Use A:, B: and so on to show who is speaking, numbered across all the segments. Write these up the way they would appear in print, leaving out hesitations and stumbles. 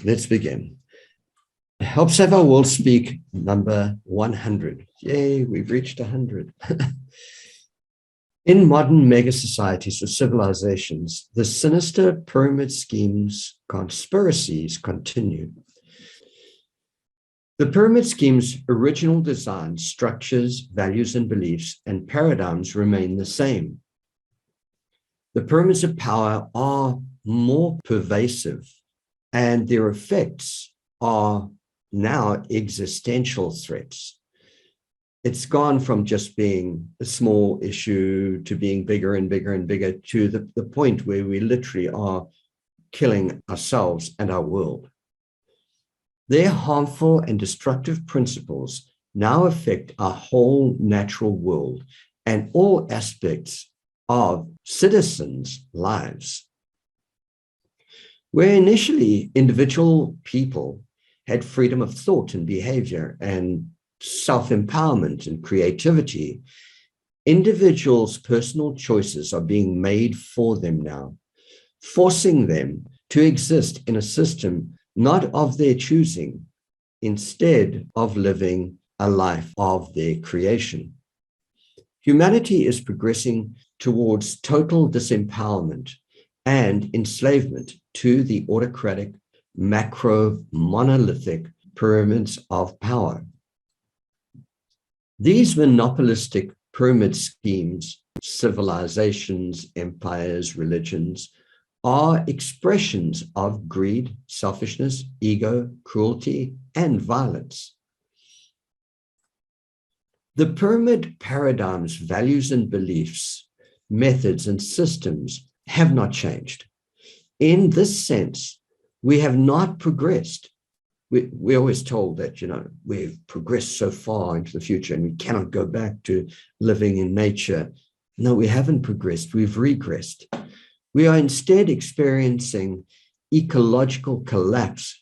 A: Let's begin. Help Save Our World Speak number 100. Yay, we've reached 100. In modern mega societies or civilizations, the sinister pyramid schemes, conspiracies continue. The pyramid scheme's original design, structures, values, and beliefs and paradigms remain the same. The pyramids of power are more pervasive, and their effects are now existential threats. It's gone from just being a small issue to being bigger and bigger and bigger to the point where we literally are killing ourselves and our world. Their harmful and destructive principles now affect our whole natural world and all aspects of citizens' lives. Where initially individual people had freedom of thought and behavior and self-empowerment and creativity, individuals' personal choices are being made for them now, forcing them to exist in a system not of their choosing, instead of living a life of their creation. Humanity is progressing towards total disempowerment and enslavement to the autocratic, macro-monolithic pyramids of power. These monopolistic pyramid schemes, civilizations, empires, religions, are expressions of greed, selfishness, ego, cruelty, and violence. The pyramid paradigms, values, and beliefs, methods, and systems have not changed. In this sense, we have not progressed. We're always told that, we've progressed so far into the future and we cannot go back to living in nature. No, we haven't progressed. We've regressed. We are instead experiencing ecological collapse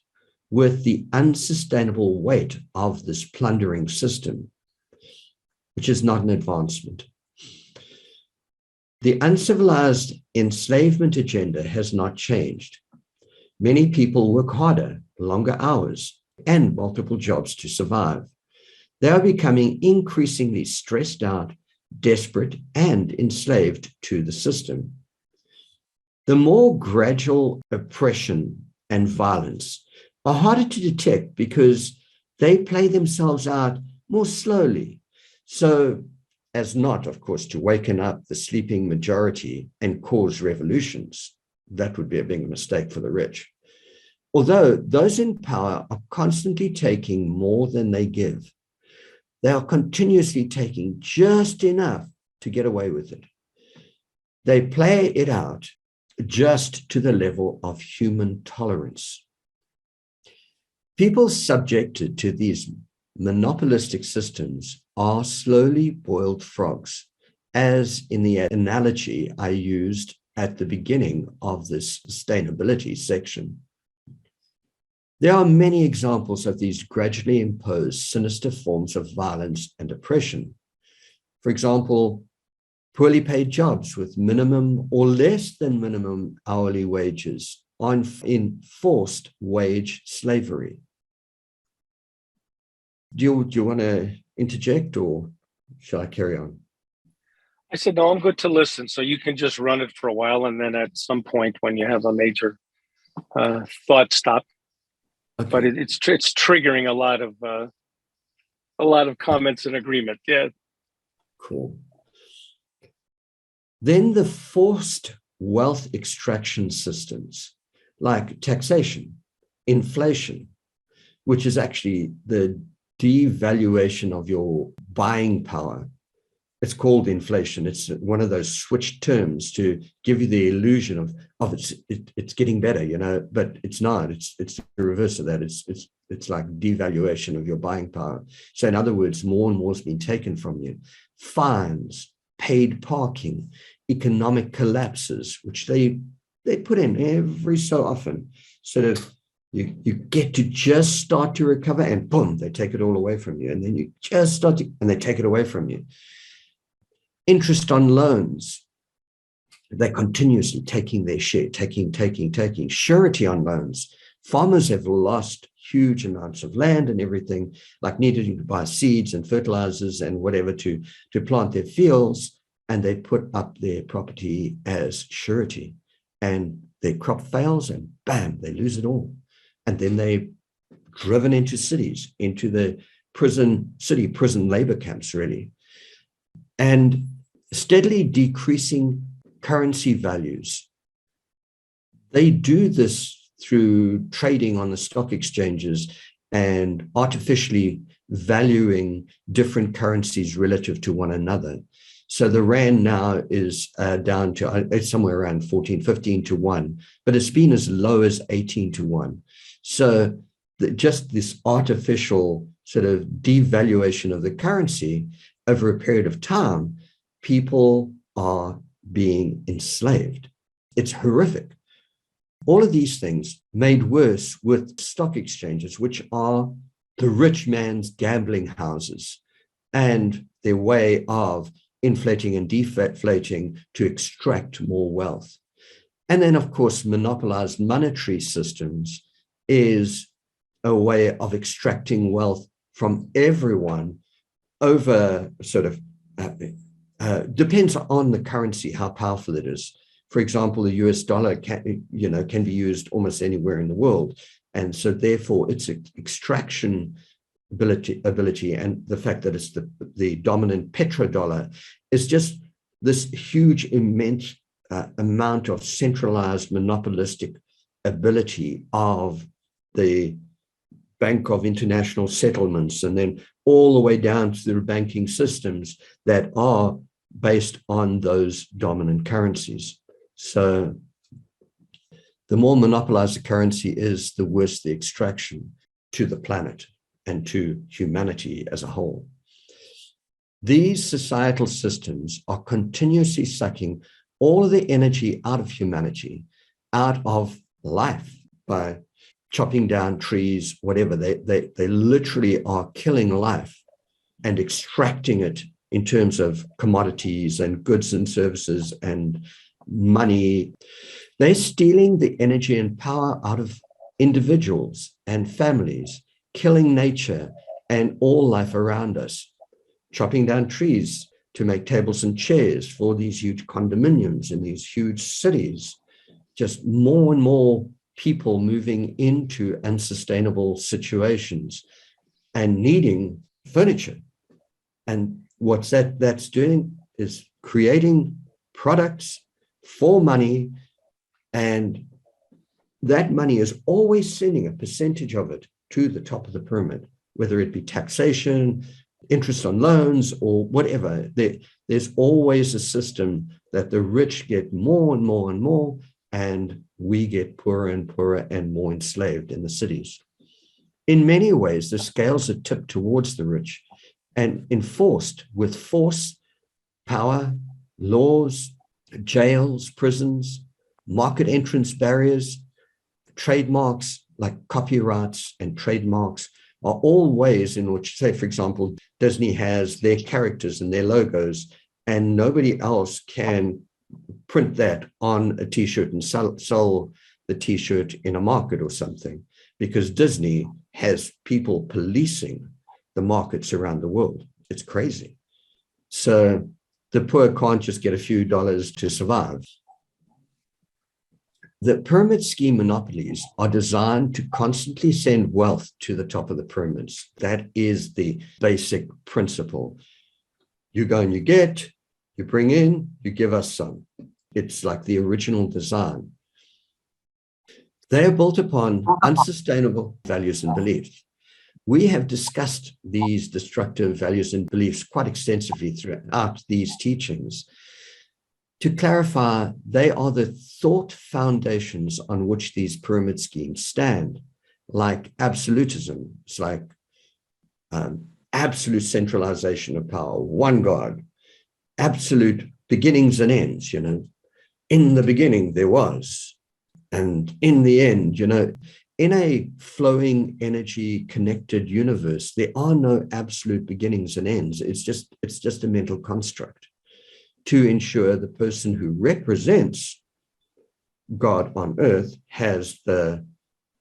A: with the unsustainable weight of this plundering system, which is not an advancement. The uncivilized enslavement agenda has not changed. Many people work harder, longer hours, and multiple jobs to survive. They are becoming increasingly stressed out, desperate, and enslaved to the system. The more gradual oppression and violence are harder to detect because they play themselves out more slowly, so as not, of course, to waken up the sleeping majority and cause revolutions. That would be a big mistake for the rich. Although those in power are constantly taking more than they give, they are continuously taking just enough to get away with it. They play it out just to the level of human tolerance. People subjected to these monopolistic systems are slowly boiled frogs, as in the analogy I used at the beginning of this sustainability section. There are many examples of these gradually imposed sinister forms of violence and oppression. For example, poorly paid jobs with minimum or less than minimum hourly wages on enforced wage slavery. Do you want to interject, or shall I carry on?
B: I said, no, I'm good to listen. So you can just run it for a while. And then at some point when you have a major thought stop, okay. But it's triggering a lot of comments and agreement. Yeah.
A: Cool. Then the forced wealth extraction systems like taxation, inflation, which is actually the devaluation of your buying power. It's called inflation. It's one of those switched terms to give you the illusion of it's getting better, but it's not. It's the reverse of that. It's like devaluation of your buying power. So in other words, more and more has been taken from you. Fines, paid parking, economic collapses, which they put in every so often, sort of. You get to just start to recover and boom, they take it all away from you. And then you just start to, and they take it away from you. Interest on loans. They're continuously taking their share, taking. Surety on loans. Farmers have lost huge amounts of land and everything, like needing to buy seeds and fertilizers and whatever to plant their fields, and they put up their property as surety. And their crop fails and bam, they lose it all. And then they're driven into cities, into the prison labor camps, really. And steadily decreasing currency values. They do this through trading on the stock exchanges and artificially valuing different currencies relative to one another. So the Rand now is down to it's somewhere around 14, 15 to 1, but it's been as low as 18 to 1. So just this artificial sort of devaluation of the currency over a period of time, people are being enslaved. It's horrific. All of these things made worse with stock exchanges, which are the rich man's gambling houses and their way of inflating and deflating to extract more wealth. And then, of course, monopolized monetary systems is a way of extracting wealth from everyone over sort of, depends on the currency, how powerful it is. For example, the US dollar can be used almost anywhere in the world. And so therefore its extraction ability and the fact that it's the dominant petrodollar is just this huge, immense amount of centralized monopolistic ability of the Bank of International Settlements, and then all the way down to the banking systems that are based on those dominant currencies. So the more monopolized the currency is, the worse the extraction to the planet and to humanity as a whole. These societal systems are continuously sucking all of the energy out of humanity, out of life, by chopping down trees, whatever. They literally are killing life and extracting it in terms of commodities and goods and services and money. They're stealing the energy and power out of individuals and families, killing nature and all life around us, chopping down trees to make tables and chairs for these huge condominiums in these huge cities. Just more and more people moving into unsustainable situations and needing furniture. And what that's doing is creating products for money, and that money is always sending a percentage of it to the top of the pyramid, whether it be taxation, interest on loans, or whatever. There's always a system that the rich get more and more and more, and we get poorer and poorer and more enslaved in the cities. In many ways, the scales are tipped towards the rich and enforced with force, power, laws, jails, prisons, market entrance barriers, trademarks like copyrights and trademarks are all ways in which, say, for example, Disney has their characters and their logos, and nobody else can print that on a T-shirt and sell the T-shirt in a market or something, because Disney has people policing the markets around the world. It's crazy. So the poor can't just get a few dollars to survive. The pyramid scheme monopolies are designed to constantly send wealth to the top of the pyramids. That is the basic principle. You go and you get, you bring in, you give us some. It's like the original design. They are built upon unsustainable values and beliefs. We have discussed these destructive values and beliefs quite extensively throughout these teachings. To clarify, they are the thought foundations on which these pyramid schemes stand, like absolutism. It's like absolute centralization of power, one God, absolute beginnings and ends, In the beginning there was, and in the end, in a flowing energy connected universe, there are no absolute beginnings and ends. It's just a mental construct to ensure the person who represents God on earth has the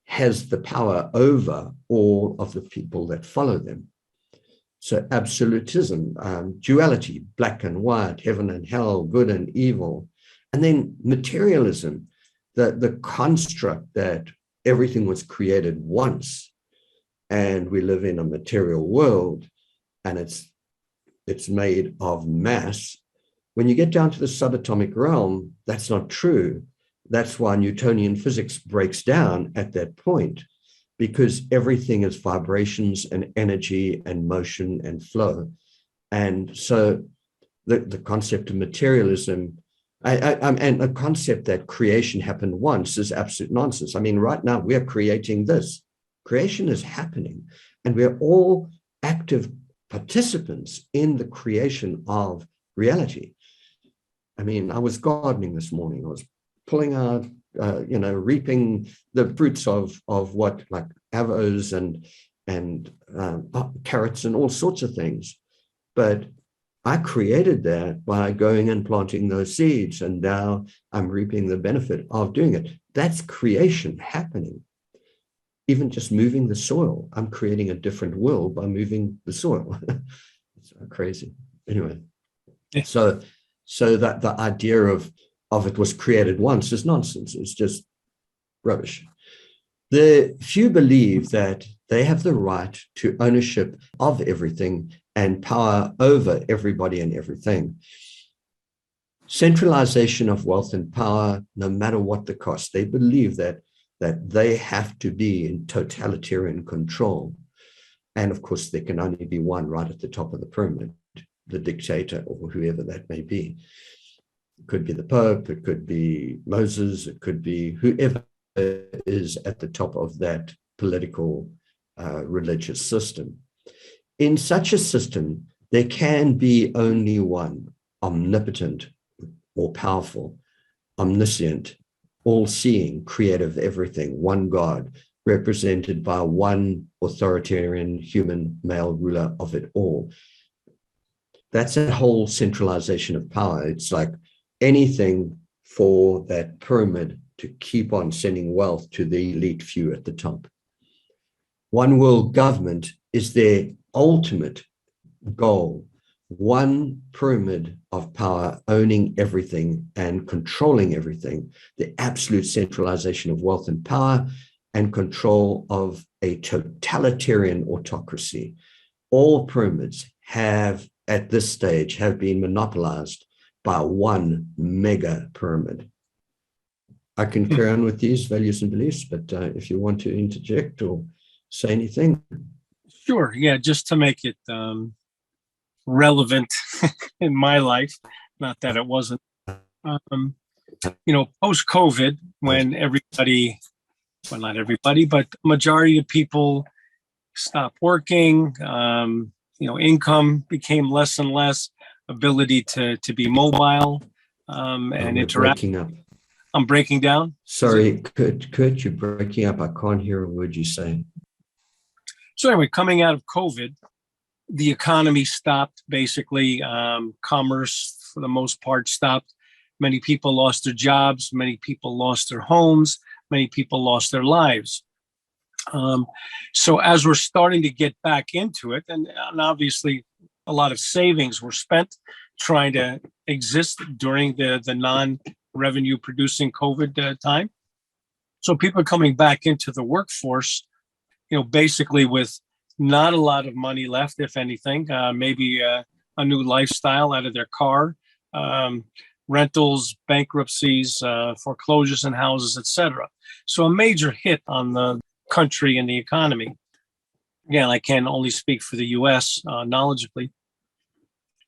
A: has the power over all of the people that follow them. So absolutism, duality, black and white, heaven and hell, good and evil. And then materialism, the construct that everything was created once and we live in a material world and it's made of mass. When you get down to the subatomic realm, that's not true. That's why Newtonian physics breaks down at that point, because everything is vibrations and energy and motion and flow. And so the concept of materialism and a concept that creation happened once is absolute nonsense. I mean, right now we are creating this. Creation is happening, and we are all active participants in the creation of reality. I mean, I was gardening this morning. I was pulling out, reaping the fruits of what, like avos and carrots and all sorts of things. But I created that by going and planting those seeds, and now I'm reaping the benefit of doing it. That's creation happening. Even just moving the soil, I'm creating a different world by moving the soil. It's crazy. Anyway, so that the idea of it was created once is nonsense. It's just rubbish. The few believe that they have the right to ownership of everything and power over everybody and everything. Centralization of wealth and power, no matter what the cost. They believe that they have to be in totalitarian control. And of course, there can only be one right at the top of the pyramid, the dictator or whoever that may be. It could be the Pope, it could be Moses, it could be whoever is at the top of that political religious system. In such a system, there can be only one omnipotent or powerful, omniscient, all-seeing, creative everything, one God, represented by one authoritarian human male ruler of it all. That's a whole centralization of power. It's like anything for that pyramid to keep on sending wealth to the elite few at the top. One world government is their ultimate goal. One pyramid of power owning everything and controlling everything, the absolute centralization of wealth and power and control of a totalitarian autocracy. All pyramids have, at this stage, have been monopolized by one mega pyramid. I can carry on with these values and beliefs, but if you want to interject or say anything.
B: Sure, yeah, just to make it relevant in my life, not that it wasn't. Post-COVID, when everybody, well, not everybody, but majority of people stopped working, income became less and less, ability to be mobile and interact.
A: Breaking up.
B: I'm breaking down.
A: Sorry, Kurt, you're breaking up. I can't hear a word you say.
B: So anyway, coming out of COVID, the economy stopped, basically. Commerce, for the most part, stopped. Many people lost their jobs. Many people lost their homes. Many people lost their lives. So as we're starting to get back into it, and obviously a lot of savings were spent trying to exist during the non-revenue producing COVID time. So people are coming back into the workforce, basically with not a lot of money left, if anything, maybe a new lifestyle out of their car, rentals, bankruptcies, foreclosures in houses, etc. So a major hit on the country and the economy. Again, I can only speak for the U.S. Knowledgeably.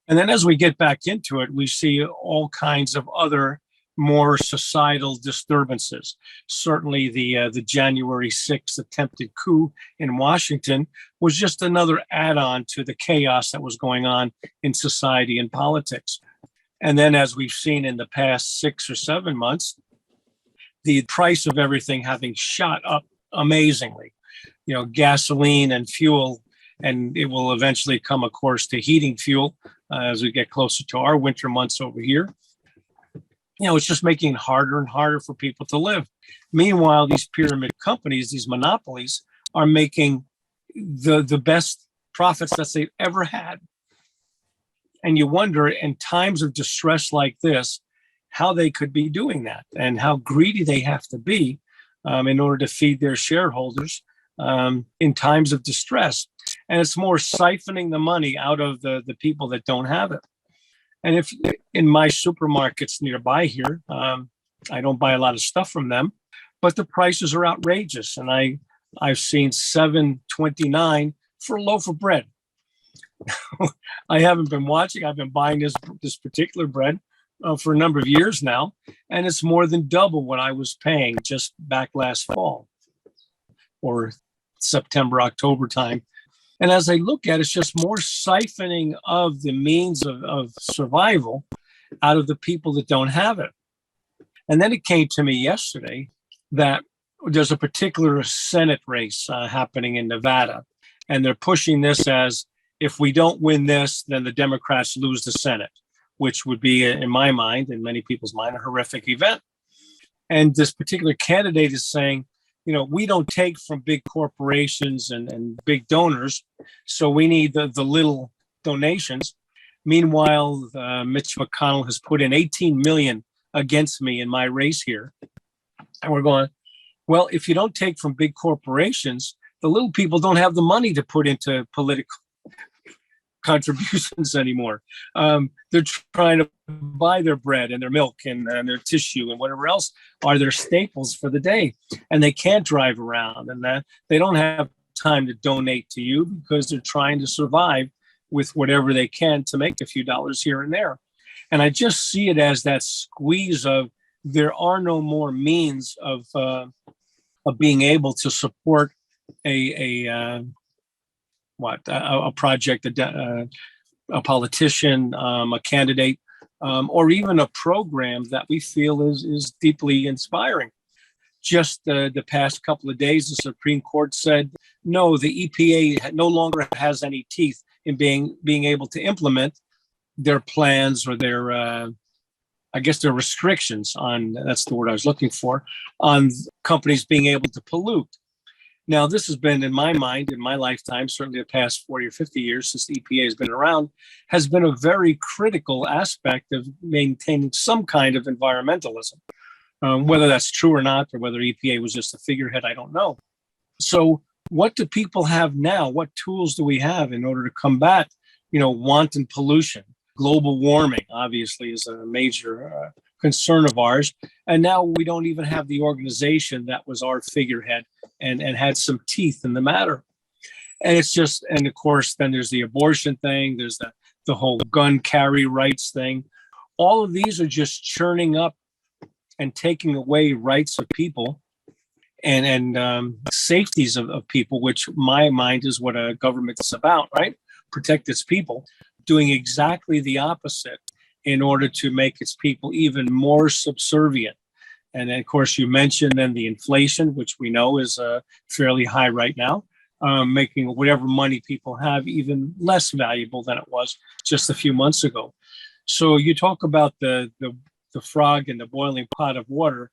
B: And then as we get back into it, we see all kinds of other more societal disturbances. Certainly the January 6th attempted coup in Washington was just another add-on to the chaos that was going on in society and politics. And then as we've seen in the past 6 or 7 months, the price of everything having shot up amazingly, gasoline and fuel, and it will eventually come, of course, to heating fuel as we get closer to our winter months over here. It's just making it harder and harder for people to live. Meanwhile, these pyramid companies, these monopolies, are making the best profits that they've ever had. And you wonder, in times of distress like this, how they could be doing that and how greedy they have to be in order to feed their shareholders in times of distress. And it's more siphoning the money out of the people that don't have it. And if in my supermarkets nearby here, I don't buy a lot of stuff from them, but the prices are outrageous. And I've seen $7.29 for a loaf of bread. I haven't been watching. I've been buying this particular bread for a number of years now, and it's more than double what I was paying just back last fall or September, October time. And as I look at it, it's just more siphoning of the means of survival out of the people that don't have it. And then it came to me yesterday that there's a particular Senate race happening in Nevada, and they're pushing this as, if we don't win this, then the Democrats lose the Senate, which would be, in my mind, in many people's mind, a horrific event. And this particular candidate is saying, we don't take from big corporations and big donors, so we need the little donations. Meanwhile, Mitch McConnell has put in $18 million against me in my race here. And we're going, well, if you don't take from big corporations, the little people don't have the money to put into political contributions anymore. They're trying to buy their bread and their milk and their tissue and whatever else are their staples for the day. And they can't drive around, and that they don't have time to donate to you because they're trying to survive with whatever they can to make a few dollars here and there. And I just see it as that squeeze of, there are no more means of being able to support a project, a politician, a candidate, or even a program that we feel is deeply inspiring. Just the past couple of days, the Supreme Court said, no, the EPA no longer has any teeth in being able to implement their plans or their, I guess, their restrictions on, that's the word I was looking for, on companies being able to pollute. Now, this has been, in my mind, in my lifetime, certainly the past 40 or 50 years since the EPA has been around, has been a very critical aspect of maintaining some kind of environmentalism. Whether that's true or not, or whether EPA was just a figurehead, I don't know. So what do people have now? What tools do we have in order to combat, wanton pollution? Global warming, obviously, is a major concern of ours. And now we don't even have the organization that was our figurehead and had some teeth in the matter. And it's just, and of course, then there's the abortion thing, there's the whole gun carry rights thing. All of these are just churning up and taking away rights of people and safeties of people, which my mind is what a government is about, right? Protect its people, doing exactly the opposite in order to make its people even more subservient. And then, of course, you mentioned then the inflation, which we know is fairly high right now, making whatever money people have even less valuable than it was just a few months ago. So you talk about the frog in the boiling pot of water.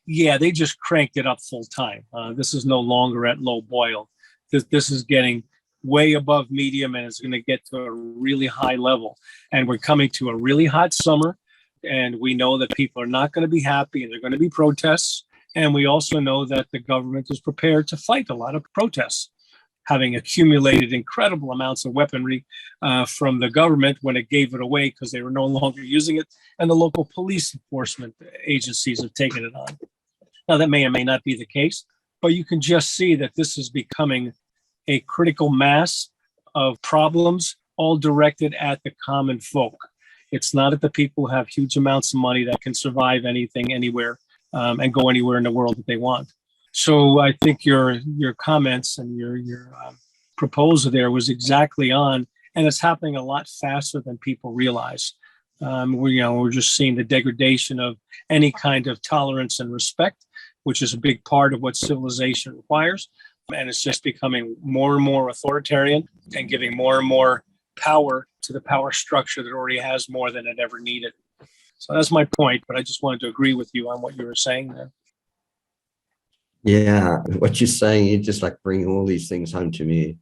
B: Yeah, they just cranked it up full time. This is no longer at low boil. This is getting way above medium, and it's going to get to a really high level. And we're coming to a really hot summer, and we know that people are not going to be happy, and there are going to be protests. And we also know that the government is prepared to fight a lot of protests, having accumulated incredible amounts of weaponry from the government when it gave it away because they were no longer using it, and the local police enforcement agencies have taken it on. Now, that may or may not be the case, but you can just see that this is becoming a critical mass of problems, all directed at the common folk. It's not at the people who have huge amounts of money that can survive anything, anywhere, and go anywhere in the world that they want. So I think your comments and your proposal there was exactly on, and it's happening a lot faster than people realize. We're just seeing the degradation of any kind of tolerance and respect, which is a big part of what civilization requires. And it's just becoming more and more authoritarian and giving more and more power to the power structure that already has more than it ever needed. So that's my point, but I just wanted to agree with you on what you were saying there.
A: Yeah, what you're saying, you're just like bringing all these things home to me.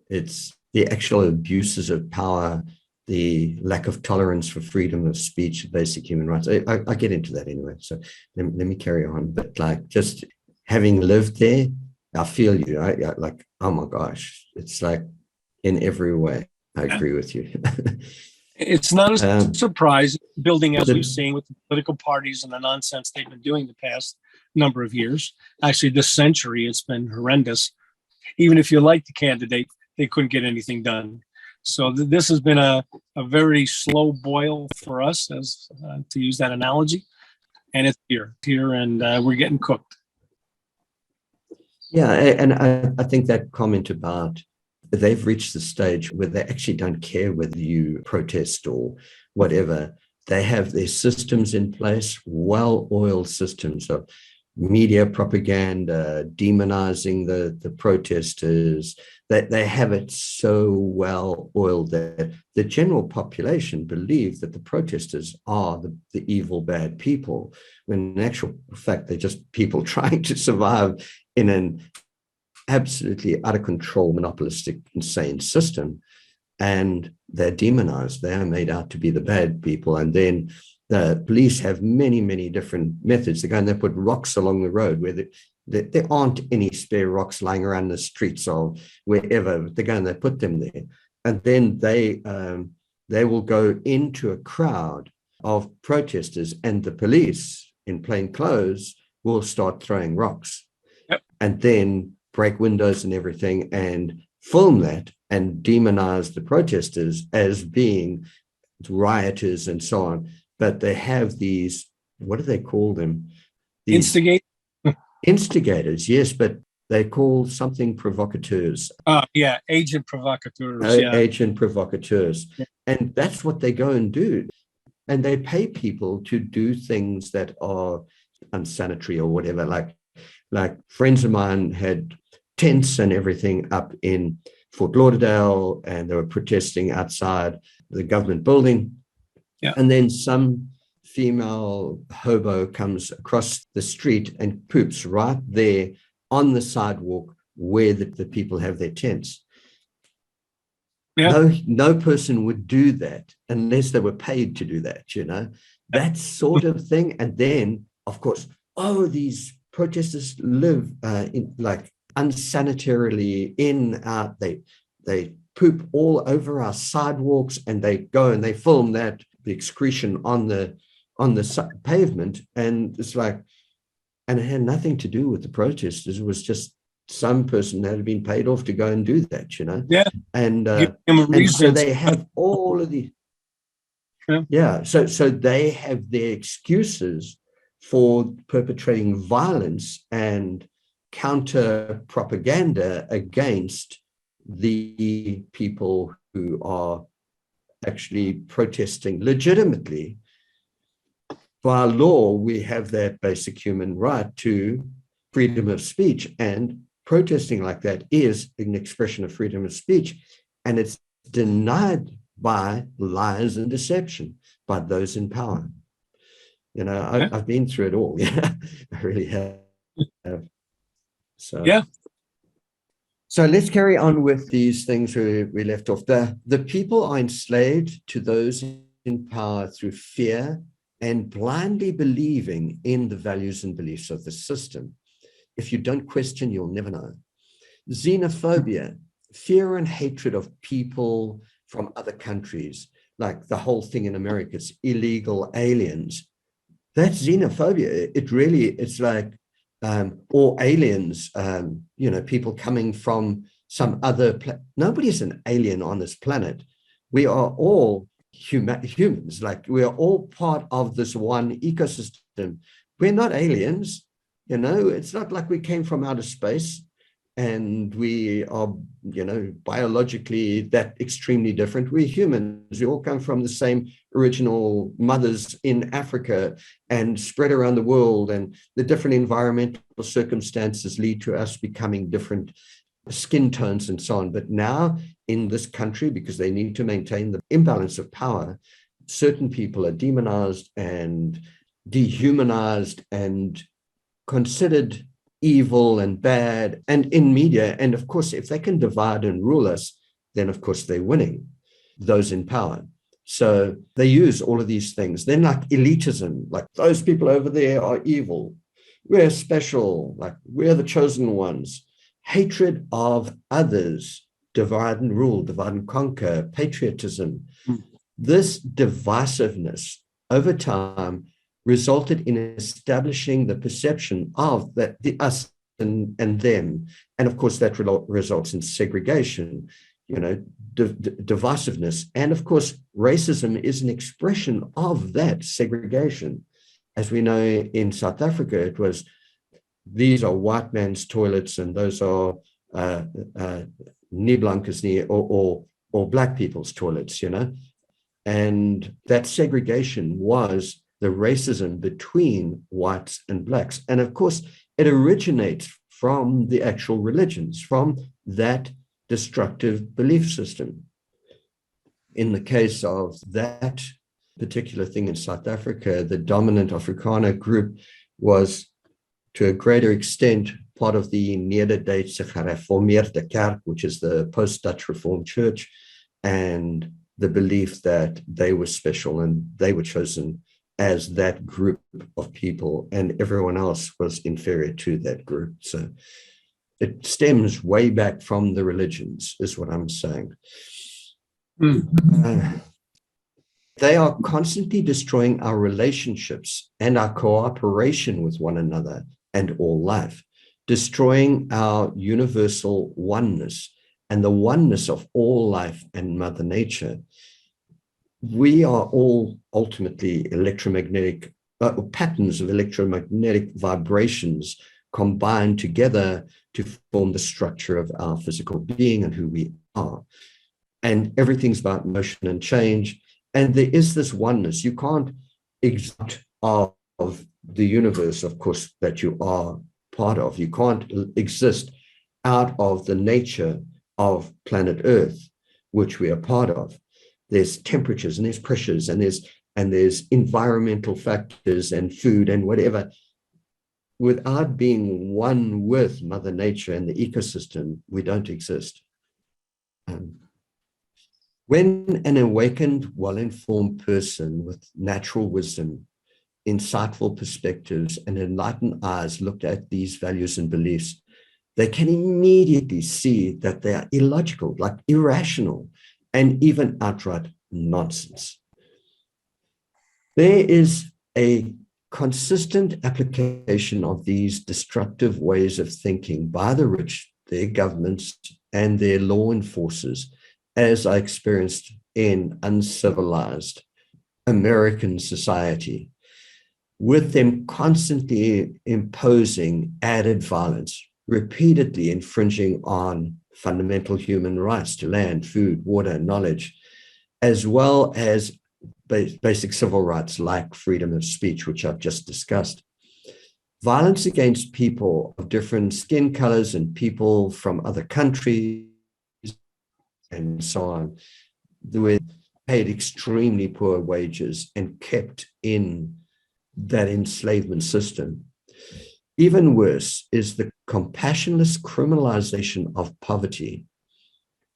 A: It's the actual abuses of power, the lack of tolerance for freedom of speech, basic human rights. I get into that anyway, so let me carry on. But like just having lived there, I feel you. I like, oh my gosh, it's like in every way. I
C: Yeah.
A: agree with you.
C: It's not a surprise, building as
A: the-
C: we've seen with the political parties and the nonsense they've been doing the past number of years. Actually, this century, it's been horrendous. Even if you like the candidate, they couldn't get anything done. So this has been a very slow boil for us, as to use that analogy. And it's here, and we're getting cooked.
A: Yeah, and I think that comment about they've reached the stage where they actually don't care whether you protest or whatever. They have their systems in place, well-oiled systems of media propaganda, demonizing the protesters. They have it so well-oiled that the general population believe that the protesters are the evil, bad people, when in actual fact, they're just people trying to survive in an absolutely out of control, monopolistic, insane system. And they're demonized. They are made out to be the bad people. And then the police have many, many different methods. They go and they put rocks along the road where there aren't any spare rocks lying around the streets or wherever. They go and they put them there. And then they will go into a crowd of protesters, and the police in plain clothes will start throwing rocks.
C: Yep.
A: And then break windows and everything and film that and demonize the protesters as being rioters and so on. But they have these, what do they call them? These instigators, yes, but they call something provocateurs.
C: Yeah, agent provocateurs. Yeah.
A: Agent provocateurs.
C: Yeah.
A: And that's what they go and do. And they pay people to do things that are unsanitary or whatever. Like friends of mine had tents and everything up in Fort Lauderdale, and they were protesting outside the government building.
C: Yeah.
A: And then some female hobo comes across the street and poops right there on the sidewalk where the people have their tents.
C: Yeah.
A: No person would do that unless they were paid to do that, you know, that sort of thing. And then, of course, these protesters live in like unsanitarily out. They poop all over our sidewalks, and they go and they film that, the excretion on the pavement. And it's like, and it had nothing to do with the protesters. It was just some person that had been paid off to go and do that, you know.
C: Yeah.
A: And
C: and
A: so they have all of the so they have their excuses for perpetrating violence and counter propaganda against the people who are actually protesting legitimately. By law, we have that basic human right to freedom of speech, and protesting like that is an expression of freedom of speech, and it's denied by lies and deception by those in power. You know, I've been through it all. Yeah, I really have. So
C: yeah.
A: So let's carry on with these things where we left off. The people are enslaved to those in power through fear and blindly believing in the values and beliefs of the system. If you don't question, you'll never know. Xenophobia, fear and hatred of people from other countries, like the whole thing in America, it's illegal aliens. That's xenophobia. It's like, or aliens, you know, people coming from some other nobody's an alien on this planet. We are all humans, like we are all part of this one ecosystem. We're not aliens, you know. It's not like we came from outer space and we are, you know, biologically that extremely different. We're humans. We all come from the same original mothers in Africa and spread around the world, and the different environmental circumstances lead to us becoming different skin tones and so on. But now in this country, because they need to maintain the imbalance of power, certain people are demonized and dehumanized and considered evil and bad, and in media. And of course, if they can divide and rule us, then of course they're winning, those in power. So they use all of these things. Then like elitism, like those people over there are evil. We're special, like we're the chosen ones. Hatred of others, divide and rule, divide and conquer, patriotism. This divisiveness over time resulted in establishing the perception of that the us and them. And of course, that results in segregation, divisiveness. And of course, racism is an expression of that segregation. As we know in South Africa, it was, these are white man's toilets and those are nie blankes nie, or black people's toilets, And that segregation was the racism between whites and blacks. And of course, it originates from the actual religions, from that destructive belief system. In the case of that particular thing in South Africa, the dominant Afrikaner group was to a greater extent part of the Nederduitse Gereformeerde Kerk, which is the post-Dutch Reformed Church, and the belief that they were special and they were chosen as that group of people and everyone else was inferior to that group. So it stems way back from the religions, is what I'm saying. They are constantly destroying our relationships and our cooperation with one another and all life, destroying our universal oneness and the oneness of all life and Mother Nature. We are all ultimately electromagnetic patterns of electromagnetic vibrations combined together to form the structure of our physical being and who we are. And everything's about motion and change. And there is this oneness. You can't exist of the universe, of course, that you are part of. You can't exist out of the nature of planet Earth, which we are part of. There's temperatures and there's pressures and there's environmental factors and food and whatever. Without being one with Mother Nature and the ecosystem, we don't exist. When an awakened, well-informed person with natural wisdom, insightful perspectives, and enlightened eyes looked at these values and beliefs, they can immediately see that they are illogical, like irrational, and even outright nonsense. There is a consistent application of these destructive ways of thinking by the rich, their governments, and their law enforcers, as I experienced in uncivilized American society, with them constantly imposing added violence, repeatedly infringing on fundamental human rights to land, food, water, knowledge, as well as basic civil rights like freedom of speech, which I've just discussed. Violence against people of different skin colors and people from other countries and so on, they were paid extremely poor wages and kept in that enslavement system. Even worse is the compassionless criminalization of poverty.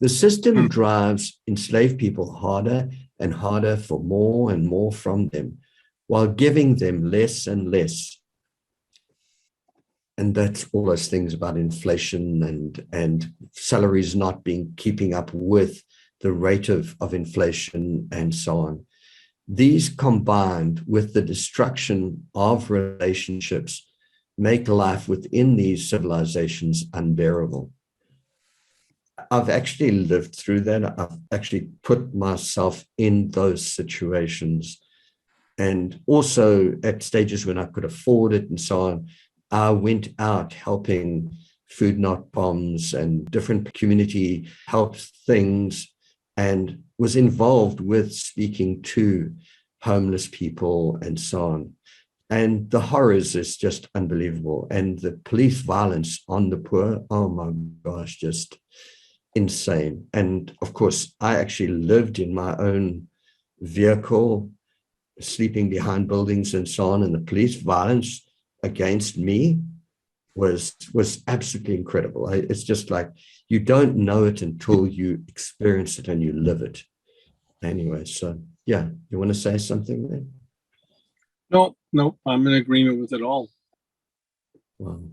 A: The system drives enslaved people harder and harder for more and more from them, while giving them less and less. And that's all those things about inflation and salaries not keeping up with the rate of inflation and so on. These combined with the destruction of relationships make life within these civilizations unbearable. I've actually lived through that. I've actually put myself in those situations. And also at stages when I could afford it and so on, I went out helping Food Not Bombs and different community help things, and was involved with speaking to homeless people and so on. And the horrors is just unbelievable. And the police violence on the poor, oh my gosh, just insane. And of course, I actually lived in my own vehicle, sleeping behind buildings and so on. And the police violence against me was absolutely incredible. It's just like you don't know it until you experience it and you live it. Anyway, so yeah, you want to say something there?
C: No, I'm in agreement with it all.
A: Well,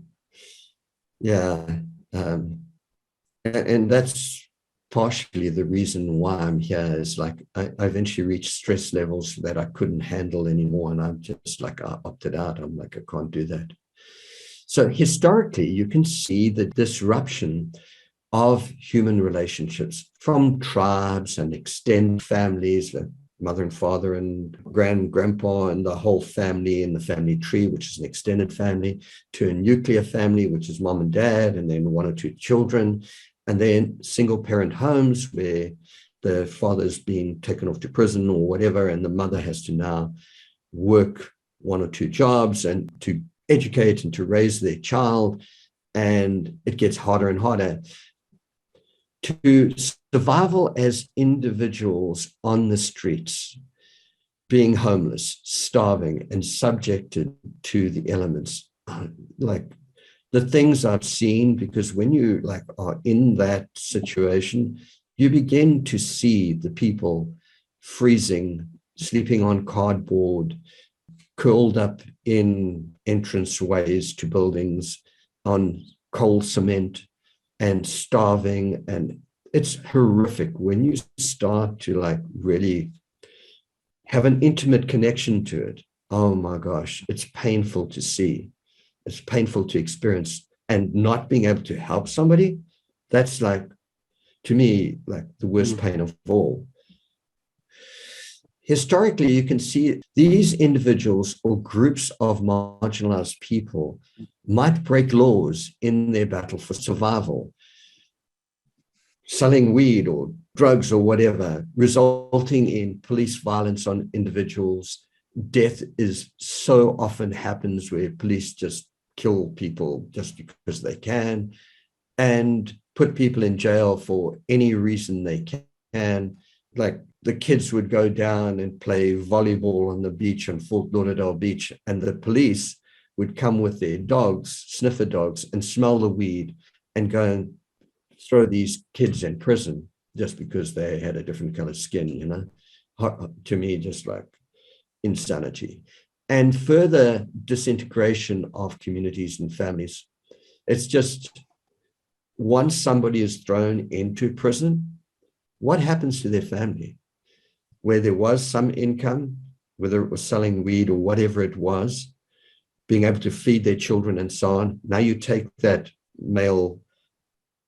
A: yeah, and that's partially the reason why I'm here. Is like I eventually reached stress levels that I couldn't handle anymore, and I'm just like I opted out. I'm like I can't do that. So historically, you can see the disruption of human relationships from tribes and extended families, like mother and father and grandpa and the whole family in the family tree, which is an extended family, to a nuclear family, which is mom and dad, and then one or two children, and then single parent homes where the father's been taken off to prison or whatever, and the mother has to now work one or two jobs and to educate and to raise their child, and it gets harder and harder. To survival as individuals on the streets, being homeless, starving, and subjected to the elements, like the things I've seen, because when you like are in that situation, you begin to see the people freezing, sleeping on cardboard, curled up in entranceways to buildings on cold cement, and starving. And it's horrific when you start to like really have an intimate connection to it. Oh my gosh, it's painful to see. It's painful to experience, and not being able to help somebody, that's like, to me, like the worst pain of all. Historically, you can see these individuals or groups of marginalized people might break laws in their battle for survival, selling weed or drugs or whatever, resulting in police violence on individuals. Death is so often happens where police just kill people just because they can, and put people in jail for any reason they can. Like the kids would go down and play volleyball on the beach on Fort Lauderdale Beach, and the police would come with their dogs, sniffer dogs, and smell the weed and go and throw these kids in prison just because they had a different color skin, you know. To me, just like insanity. And further disintegration of communities and families. It's just, once somebody is thrown into prison, what happens to their family? Where there was some income, whether it was selling weed or whatever it was, being able to feed their children and so on. Now you take that male,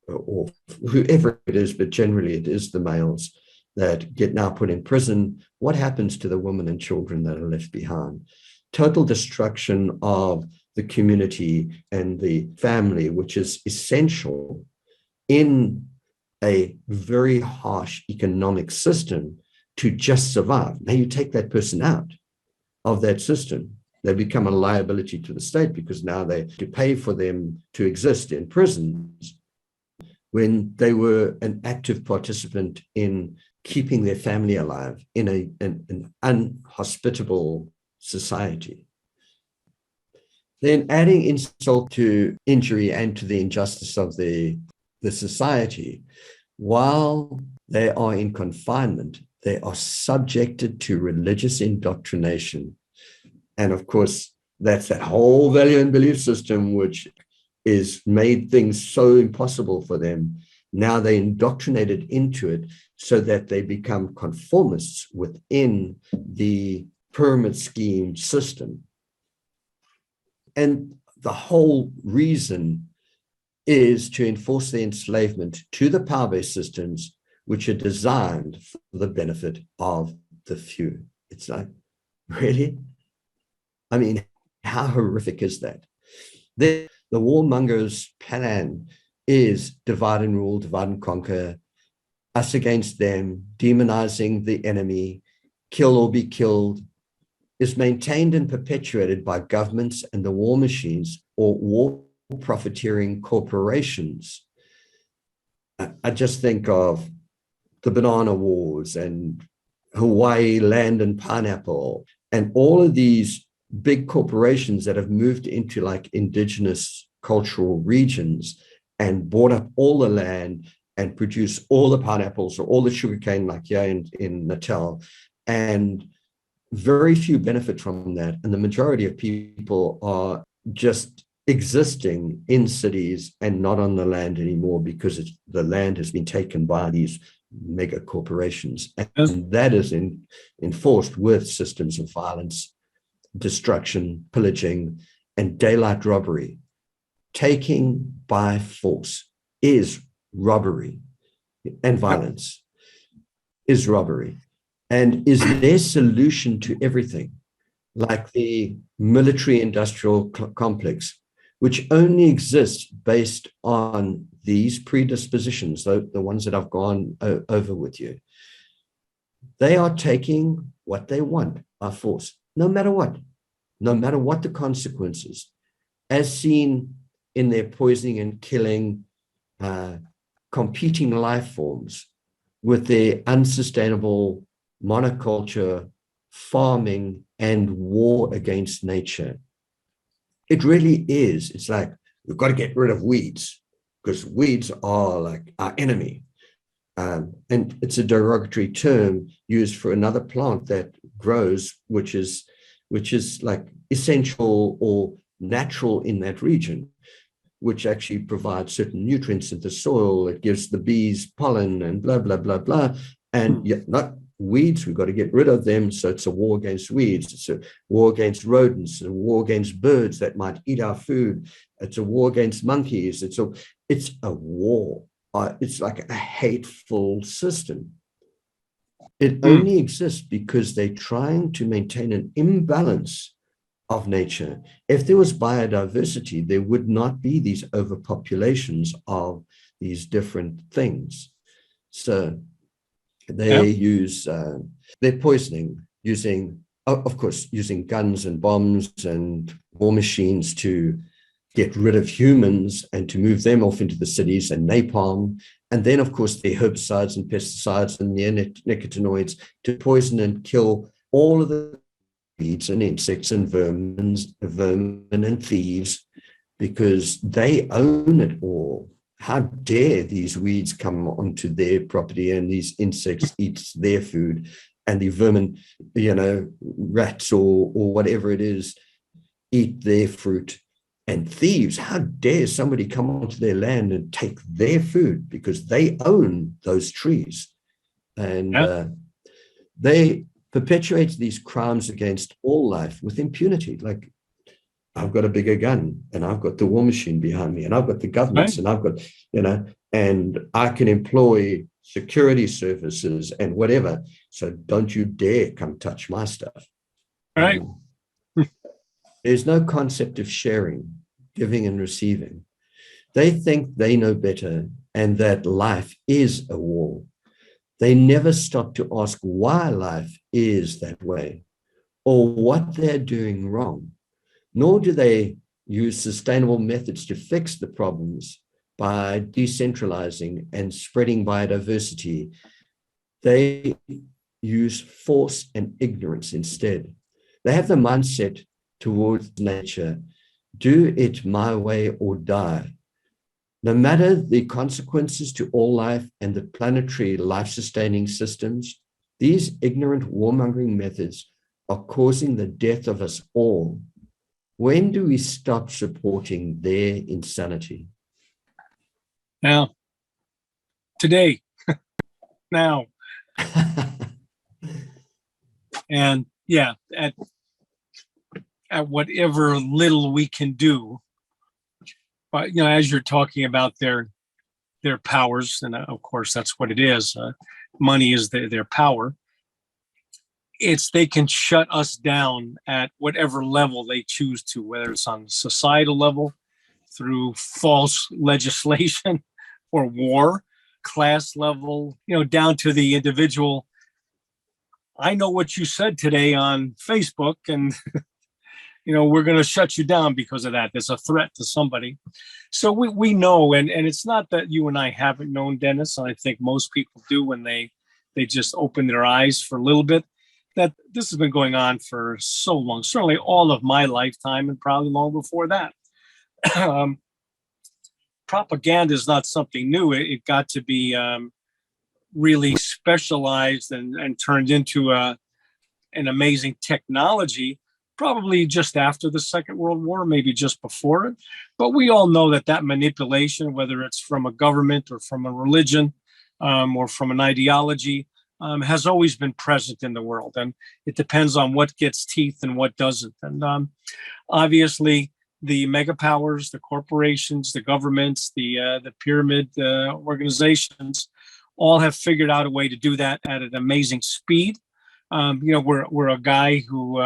A: or whoever it is, but generally it is the males that get now put in prison. What happens to the women and children that are left behind? Total destruction of the community and the family, which is essential in a very harsh economic system to just survive. Now you take that person out of that system, they become a liability to the state because now they have to pay for them to exist in prisons when they were an active participant in keeping their family alive in an unhospitable society. Then adding insult to injury and to the injustice of the society, while they are in confinement, they are subjected to religious indoctrination. And of course, that's that whole value and belief system, which is made things so impossible for them. Now they indoctrinated into it so that they become conformists within the pyramid scheme system. And the whole reason is to enforce the enslavement to the power-based systems, which are designed for the benefit of the few. It's like, really? I mean, how horrific is that? The warmonger's plan is divide and rule, divide and conquer, us against them, demonizing the enemy, kill or be killed, is maintained and perpetuated by governments and the war machines or war profiteering corporations. I just think of the banana wars and Hawaii land and pineapple and all of these big corporations that have moved into like indigenous cultural regions and bought up all the land and produced all the pineapples or all the sugarcane, like here in Natal. And very few benefit from that. And the majority of people are just existing in cities and not on the land anymore because the land has been taken by these mega corporations. And that is enforced with systems of violence, destruction, pillaging, and daylight robbery. Taking by force is robbery, and violence is robbery. And is their solution to everything, like the military-industrial complex, which only exists based on these predispositions, the ones that I've gone over with you. They are taking what they want by force, no matter what the consequences, as seen in their poisoning and killing competing life forms with their unsustainable monoculture, farming, and war against nature. It really is. It's like, we've got to get rid of weeds because weeds are like our enemy. And it's a derogatory term used for another plant that grows, which is like essential or natural in that region, which actually provides certain nutrients in the soil. It gives the bees pollen and blah, blah, blah, blah. And yet not weeds, we've got to get rid of them. So it's a war against weeds. It's a war against rodents, a war against birds that might eat our food. It's a war against monkeys. It's a war. It's like a hateful system. It only exists because they're trying to maintain an imbalance of nature. If there was biodiversity, there would not be these overpopulations of these different things. So they use, they're poisoning, using guns and bombs and war machines to get rid of humans and to move them off into the cities, and napalm. And then, of course, the herbicides and pesticides and neonicotinoids to poison and kill all of the weeds and insects and vermin and thieves, because they own it all. How dare these weeds come onto their property and these insects eat their food, and the vermin, rats or whatever it is, eat their fruit. And thieves, how dare somebody come onto their land and take their food, because they own those trees. And they perpetuate these crimes against all life with impunity. Like, I've got a bigger gun, and I've got the war machine behind me, and I've got the governments, and I've got, and I can employ security services and whatever. So don't you dare come touch my stuff.
C: Right.
A: There's no concept of sharing, giving and receiving. They think they know better and that life is a war. They never stop to ask why life is that way or what they're doing wrong, nor do they use sustainable methods to fix the problems by decentralizing and spreading biodiversity. They use force and ignorance instead. They have the mindset towards nature, do it my way or die. No matter the consequences to all life and the planetary life-sustaining systems, these ignorant warmongering methods are causing the death of us all. When do we stop supporting their insanity?
C: Now, today, now. And yeah, at whatever little we can do. But, as you're talking about their powers, and of course, that's what it is. Money is their power. They can shut us down at whatever level they choose to, whether it's on societal level, through false legislation or war, class level, down to the individual. I know what you said today on Facebook, and we're going to shut you down because of that. There's a threat to somebody. So we know, and it's not that you and I haven't known, Dennis. I think most people do when they just open their eyes for a little bit, that this has been going on for so long, certainly all of my lifetime and probably long before that. propaganda is not something new. It got to be really specialized and turned into an amazing technology, probably just after the Second World War, maybe just before it. But we all know that manipulation, whether it's from a government or from a religion or from an ideology, has always been present in the world. And it depends on what gets teeth and what doesn't. And obviously, the mega powers, the corporations, the governments, the pyramid organizations, all have figured out a way to do that at an amazing speed. We're a guy who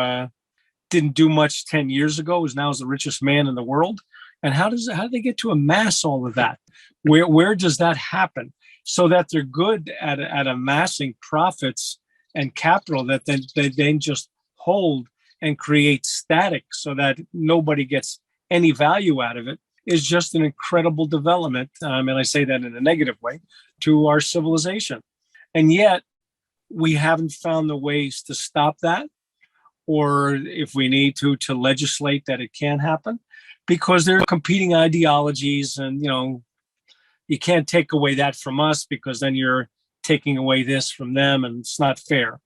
C: didn't do much 10 years ago, is now the richest man in the world. And how do they get to amass all of that? Where does that happen? So that they're good at amassing profits and capital that they then just hold and create static so that nobody gets any value out of it, is just an incredible development. And I say that in a negative way, to our civilization. And yet we haven't found the ways to stop that, or if we need to legislate that it can happen, because there are competing ideologies. And, you can't take away that from us, because then you're taking away this from them, and it's not fair.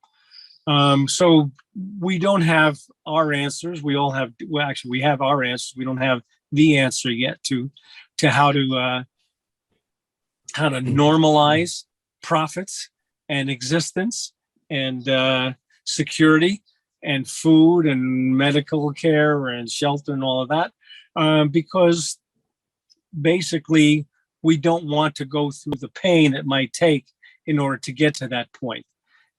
C: So we don't have our answers. We have our answers. We don't have the answer yet to how to normalize profits and existence and security and food and medical care and shelter and all of that, because basically we don't want to go through the pain it might take in order to get to that point.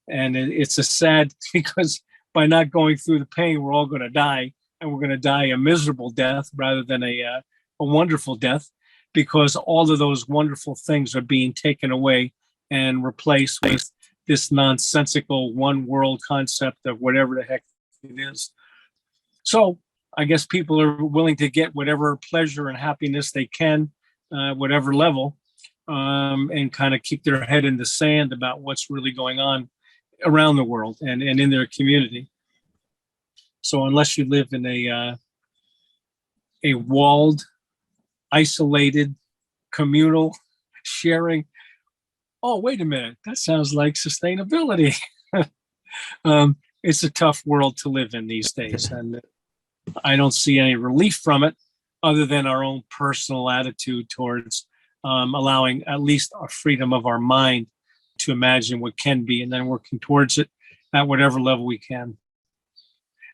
C: And it's a sad, because by not going through the pain, we're all going to die, and we're going to die a miserable death rather than a wonderful death, because all of those wonderful things are being taken away and replaced with this nonsensical one world concept of whatever the heck it is. So I guess people are willing to get whatever pleasure and happiness they can, whatever level, and kind of keep their head in the sand about what's really going on around the world and in their community. So unless you live in a walled, isolated, communal, sharing, oh, wait a minute, that sounds like sustainability. It's a tough world to live in these days, and I don't see any relief from it other than our own personal attitude towards allowing at least a freedom of our mind to imagine what can be, and then working towards it at whatever level we can.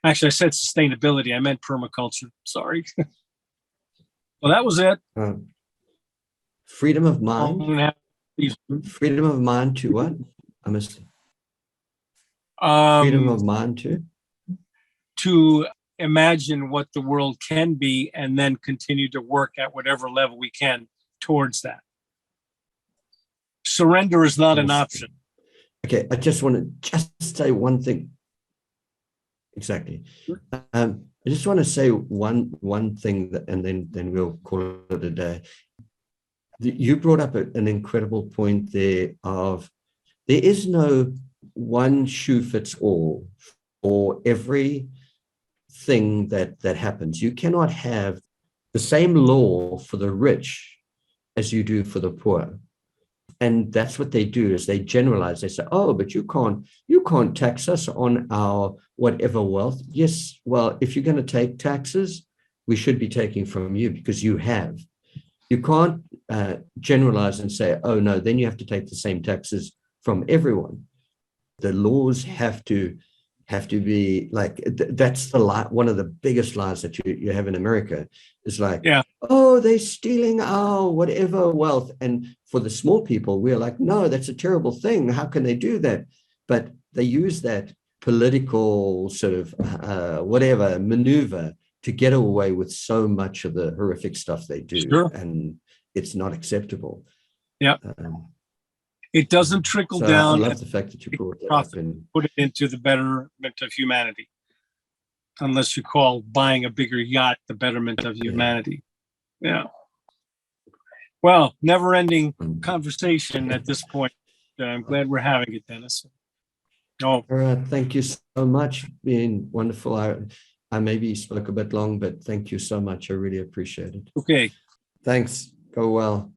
C: Actually, I said sustainability. I meant permaculture. Sorry. Well, that was it.
A: Freedom of mind. Freedom of mind to what? I missed it. Freedom of mind
C: to imagine what the world can be, and then continue to work at whatever level we can towards that. Surrender is not an option.
A: Okay, I just want to just say one thing. Exactly. I just want to say one thing, and then we'll call it a day. You brought up an incredible point there of there is no one shoe fits all for every thing that happens. You cannot have the same law for the rich as you do for the poor. And that's what they do, is they generalize. They say, oh, but you can't tax us on our whatever wealth. Yes, well, if you're going to take taxes, we should be taking from you because you have. You can't generalize and say, oh, no, then you have to take the same taxes from everyone. The laws have to be like, that's the lie. One of the biggest lies that you have in America is like, yeah, oh, they're stealing our whatever wealth. And for the small people, we're like, no, that's a terrible thing. How can they do that? But they use that political sort of whatever maneuver to get away with so much of the horrific stuff they do. Sure. And it's not acceptable.
C: Yeah. It doesn't trickle down.
A: I love the fact that you brought that up and
C: put it into the betterment of humanity, unless you call buying a bigger yacht the betterment of humanity. Yeah. Well, never-ending conversation at this point. I'm glad we're having it, Dennis.
A: All right. Thank you so much. Been wonderful. I maybe spoke a bit long, but thank you so much. I really appreciate it.
C: Okay.
A: Thanks. Go well.